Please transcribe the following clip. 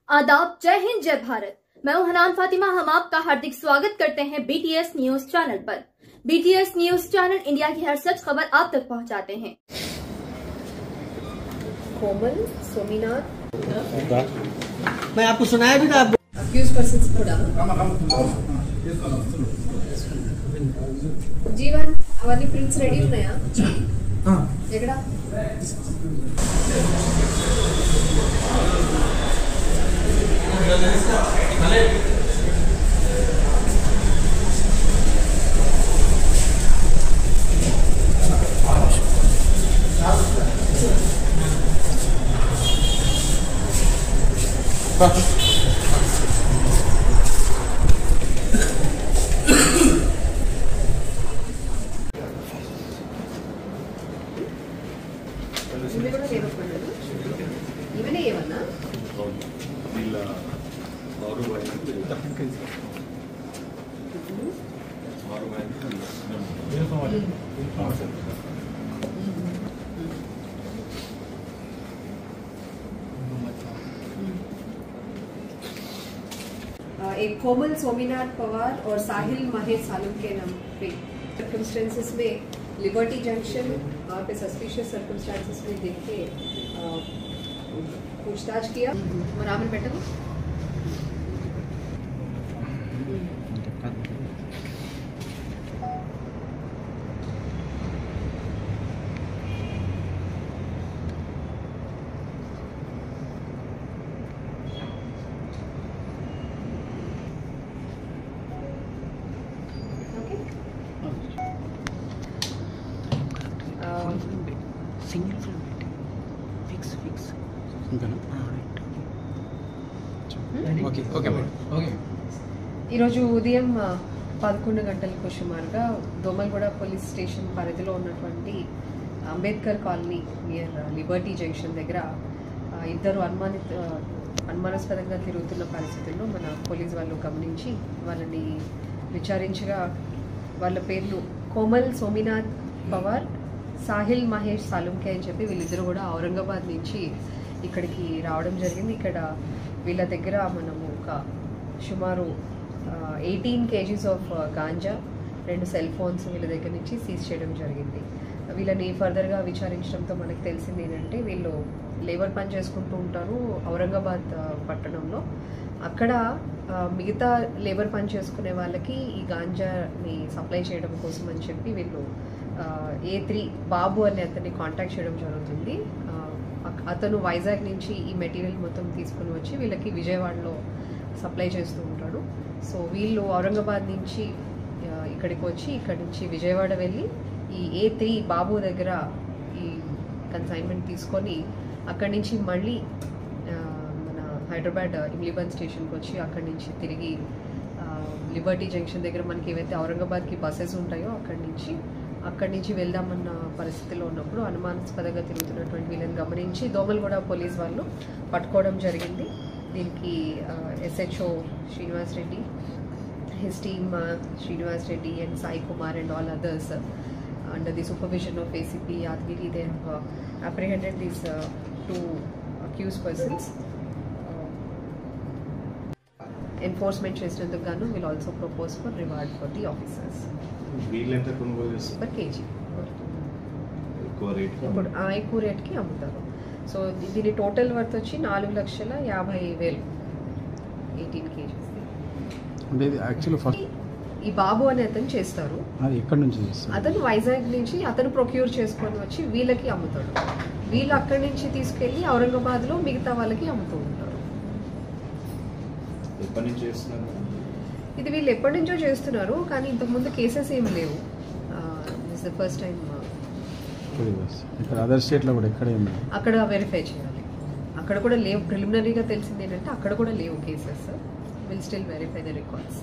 आदाब, जय हिंद, जय भारत। मैं हूं हनान फातिमा। हम आपका हार्दिक स्वागत करते हैं BTS न्यूज चैनल पर। BTS न्यूज चैनल इंडिया की हर सच खबर आप तक पहुंचाते हैं। कोमल सोमीनाथ, मैं आपको सुनाया भी था। अक्यूज पर्सन्स కూడా జీవన్ అవన్నీ ప్రింట్స్ రెడీ ఉన్నాయా? ఎక్కడ? ఇది కూడా లేదు పండుగ ఇవనే ఏమన్నా एक कोमल सोमीनाथ पवार और साहिल महेश सालम के नाम पे सर्कमस्टेंसेस में लिबर्टी जंक्शन वहाँ पे सस्पिशियस सर्कमस्टेंसेस में देख के पूछताछ किया। मनामन बेटा को single frame fix okay okay okay ఈరోజు ఉదయం 11 గంటలకు సుమారుగా దోమల్గూడ పోలీస్ స్టేషన్ పరిధిలో ఉన్నటువంటి Ambedkar colony near Liberty junction దగ్గర ఇద్దరు అనుమానాస్పదంగా తిరుగుతున్న పరిస్థితుల్లో మన పోలీస్ వాళ్ళు గమనించి వాళ్ళని విచారించగా వాళ్ళ పేర్లు కోమల్ సోమినాథ్ పవార్, సాహిల్ మహేష్ సాలుంకే అని చెప్పి వీళ్ళిద్దరు కూడా ఔరంగాబాద్ నుంచి ఇక్కడికి రావడం జరిగింది. ఇక్కడ వీళ్ళ దగ్గర మనము ఒక సుమారు 18 kgs of ganja, 2 cell phones వీళ్ళ దగ్గర నుంచి సీజ్ చేయడం జరిగింది. వీళ్ళని ఫర్దర్గా విచారించడంతో మనకు తెలిసింది ఏంటంటే వీళ్ళు లేబర్ పని చేసుకుంటూ ఉంటారు ఔరంగాబాద్ పట్టణంలో. అక్కడ మిగతా లేబర్ పని చేసుకునే వాళ్ళకి ఈ గాంజాని సప్లై చేయడం కోసం అని చెప్పి వీళ్ళు A3 బాబు అనే అతన్ని కాంటాక్ట్ చేయడం జరుగుతుంది. అతను వైజాగ్ నుంచి ఈ మెటీరియల్ మొత్తం తీసుకుని వచ్చి వీళ్ళకి విజయవాడలో సప్లై చేస్తూ ఉంటాడు. సో వీళ్ళు ఔరంగాబాద్ నుంచి ఇక్కడికి వచ్చి ఇక్కడి నుంచి విజయవాడ వెళ్ళి ఈ A3 బాబు దగ్గర ఈ కన్సైన్మెంట్ తీసుకొని అక్కడి నుంచి మళ్ళీ మన హైదరాబాద్ ఇమ్లీబన్ స్టేషన్కి వచ్చి అక్కడి నుంచి తిరిగి లిబర్టీ జంక్షన్ దగ్గర మనకి ఏవైతే ఔరంగాబాద్కి బస్సెస్ ఉంటాయో అక్కడి నుంచి వెళ్దామన్న పరిస్థితిలో ఉన్నప్పుడు అనుమానాస్పదంగా తిరుగుతున్నటువంటి వీళ్ళని గమనించి దోమల్గూడ పోలీస్ వాళ్ళు పట్టుకోవడం జరిగింది. దీనికి SHO Srinivas Reddy, his team Srinivas Reddy and Sai Kumar and all others under the supervision of ACP Yadgiri, they have apprehended these 2 accused persons. Enforcement చేసినందుకు గాను will also propose for reward for the officers. వీళ్ళంతా కొనుగోలు చేస్తారు per kg. ఎక్కువ రేట్ ఇప్పుడు ఎక్కువ రేట్కి అమ్ముతారు. సో దీని టోటల్ వర్త్ వచ్చి 4,50,000 18 kgs. అంటే ఇది యాక్చువల్లీ ఫస్ట్ ఈ బాబు అనే అతను చేస్తారు. అది ఎక్కడి నుంచి చేస్తారు? అతను వైజాగ్ నుంచి అతను ప్రొక్యూర్ చేసుకొని వచ్చి వీళ్ళకి అమ్ముతాడు. వీళ్ళు అక్కడి నుంచి తీసుకెళ్లి ఔరంగాబాద్లో మిగతా వాళ్ళకి అమ్ముతూ ఉంటారు. ఎప్పటి నుంచి చేస్తున్నారు ఇది? వీళ్ళు ఎప్పటి నుంచో చేస్తున్నారు, కానీ ఇంతకుముందు కేసెస్ ఏమి లేవు. This the first time. ఇక్కడ అదర్ స్టేట్లో కూడా ఎక్కడ ఏమి అక్కడ వెరిఫై చేయాలి. అక్కడ కూడా లేవు. ప్రిలిమినరీగా తెలిసింది ఏంటంటే అక్కడ కూడా లేవు cases. Will still verify the records.